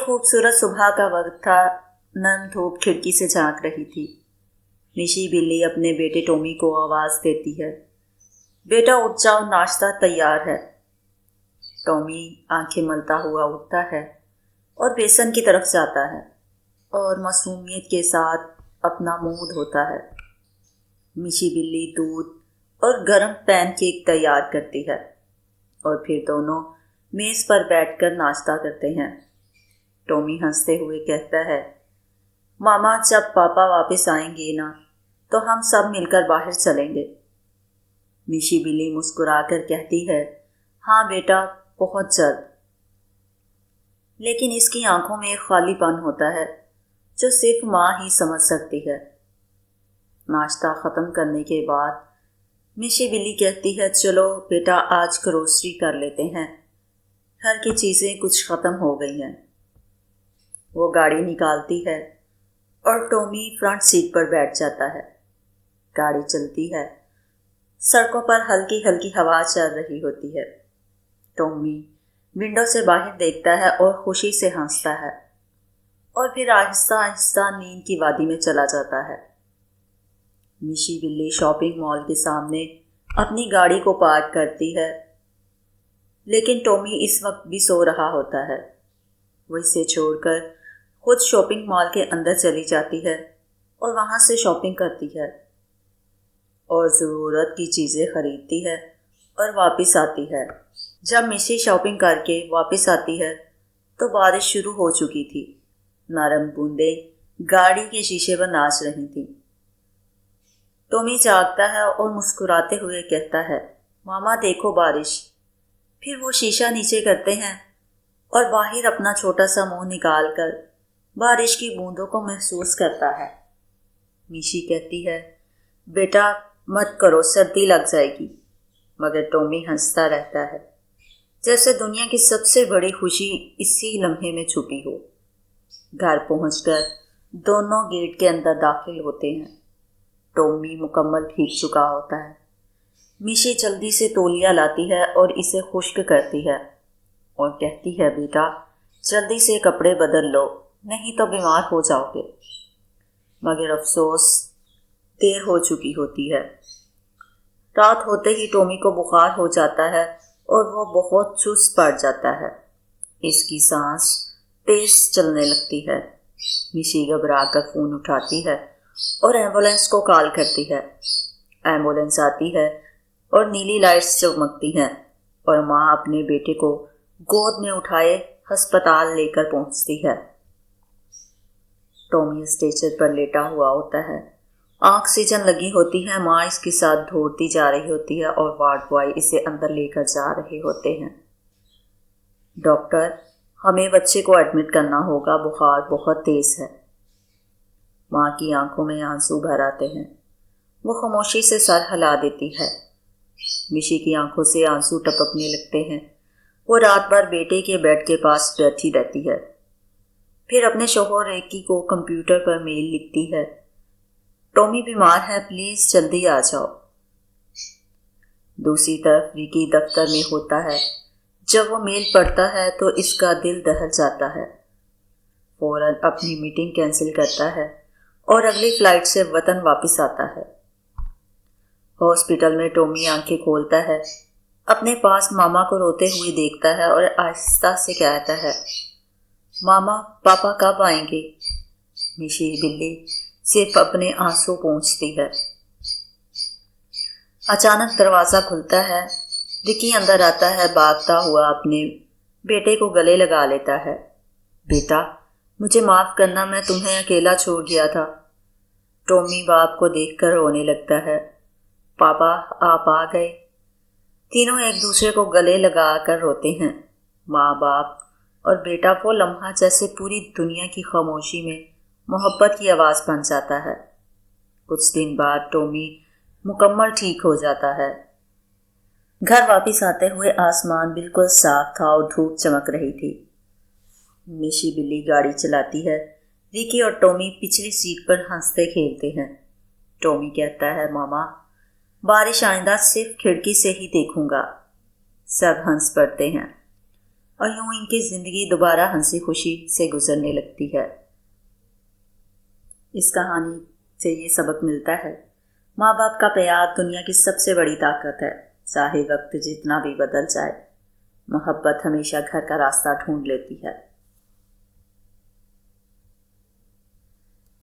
खूबसूरत सुबह का वक्त था। नम धूप खिड़की से झांक रही थी। मिशी बिल्ली अपने बेटे टॉमी को आवाज़ देती है, बेटा उठ जाओ, नाश्ता तैयार है। टॉमी आंखें मलता हुआ उठता है और बेसन की तरफ जाता है और मासूमियत के साथ अपना मुंह धोता है। मिशी बिल्ली दूध और गर्म पैनकेक तैयार करती है और फिर दोनों मेज़ पर बैठकर नाश्ता करते हैं। टॉमी हंसते हुए कहता है, मामा जब पापा वापस आएंगे ना तो हम सब मिलकर बाहर चलेंगे। मिशी बिल्ली मुस्कुराकर कहती है, हाँ बेटा, बहुत जल्द। लेकिन इसकी आंखों में एक खालीपन होता है जो सिर्फ माँ ही समझ सकती है। नाश्ता ख़त्म करने के बाद मिशी बिल्ली कहती है, चलो बेटा आज ग्रोसरी कर लेते हैं, घर की चीज़ें कुछ ख़त्म हो गई हैं। वो गाड़ी निकालती है और टॉमी फ्रंट सीट पर बैठ जाता है। गाड़ी चलती है, सड़कों पर हल्की हल्की हवा चल रही होती है। टॉमी विंडो से बाहर देखता है और खुशी से हंसता है और फिर आहिस्ता आहिस्ता नींद की वादी में चला जाता है। मिशी बिल्ली शॉपिंग मॉल के सामने अपनी गाड़ी को पार्क करती है, लेकिन टॉमी इस वक्त भी सो रहा होता है। वो इसे छोड़कर खुद शॉपिंग मॉल के अंदर चली जाती है और वहाँ से शॉपिंग करती है और ज़रूरत की चीज़ें खरीदती है और वापस आती है। जब मिशी शॉपिंग करके वापस आती है तो बारिश शुरू हो चुकी थी। नरम बूंदें गाड़ी के शीशे पर नाच रही थीं। टॉमी जागता है और मुस्कुराते हुए कहता है, मामा देखो बारिश। फिर वो शीशा नीचे करते हैं और बाहर अपना छोटा सा मुंह निकाल कर बारिश की बूंदों को महसूस करता है। मिशी कहती है, बेटा मत करो, सर्दी लग जाएगी। मगर टॉमी हंसता रहता है, जैसे दुनिया की सबसे बड़ी खुशी इसी लम्हे में छुपी हो। घर पहुंचकर दोनों गेट के अंदर दाखिल होते हैं। टॉमी मुकम्मल भीग चुका होता है। मिशी जल्दी से तौलिया लाती है और इसे खुश्क करती है और कहती है, बेटा जल्दी से कपड़े बदल लो, नहीं तो बीमार हो जाओगे। मगर अफसोस देर हो चुकी होती है। रात होते ही टॉमी को बुखार हो जाता है और वो बहुत सुस्त पड़ जाता है। इसकी सांस तेज चलने लगती है। मिशी घबरा कर फ़ोन उठाती है और एम्बुलेंस को कॉल करती है। एम्बुलेंस आती है और नीली लाइट्स चमकती हैं और माँ अपने बेटे को गोद में उठाए अस्पताल लेकर पहुँचती है। टॉमी स्ट्रेचर पर लेटा हुआ होता है। ऑक्सीजन लगी होती है। माँ इसके साथ दौड़ती जा रही होती है और वार्ड बॉय इसे अंदर लेकर जा रहे होते हैं। डॉक्टर, हमें बच्चे को एडमिट करना होगा, बुखार बहुत तेज़ है। माँ की आंखों में आंसू भर आते हैं। वो खामोशी से सर हिला देती है। मिशी की आंखों से आंसू टपकने लगते हैं। वो रात भर बेटे के बेड के पास बैठी रहती है। फिर अपने शौहर रेकी को कंप्यूटर पर मेल लिखती है, टॉमी बीमार है, प्लीज़ जल्दी आ जाओ। दूसरी तरफ रिकी दफ्तर में होता है। जब वो मेल पढ़ता है तो इसका दिल दहल जाता है। फौरन अपनी मीटिंग कैंसिल करता है और अगली फ़्लाइट से वतन वापस आता है। हॉस्पिटल में टॉमी आंखें खोलता है, अपने पास मामा को रोते हुए देखता है और आहिस्ता से कहता है, मामा पापा कब आएंगे? मिशी बिल्ली सिर्फ अपने आंसू पोंछती है। अचानक दरवाज़ा खुलता है। रिकी अंदर आता है, भागता हुआ अपने बेटे को गले लगा लेता है। बेटा मुझे माफ़ करना, मैं तुम्हें अकेला छोड़ गया था। टॉमी बाप को देखकर रोने लगता है। पापा आप आ गए। तीनों एक दूसरे को गले लगा कर रोते हैं। माँ बाप और बेटा वो लम्हा जैसे पूरी दुनिया की खामोशी में मोहब्बत की आवाज़ बन जाता है। कुछ दिन बाद टॉमी मुकम्मल ठीक हो जाता है। घर वापस आते हुए आसमान बिल्कुल साफ था और धूप चमक रही थी। मिशी बिल्ली गाड़ी चलाती है। रिकी और टॉमी पिछली सीट पर हंसते खेलते हैं। टॉमी कहता है, मामा बारिश आइंदा सिर्फ खिड़की से ही देखूंगा। सब हंस पड़ते हैं। اور یوں ان کی زندگی دوبارہ ہنسی خوشی سے گزرنے لگتی ہے۔ اس کہانی سے یہ سبق ملتا ہے، ماں باپ کا پیار دنیا کی سب سے بڑی طاقت ہے۔ چاہے وقت جتنا بھی بدل جائے، محبت ہمیشہ گھر کا راستہ ڈھونڈ لیتی ہے۔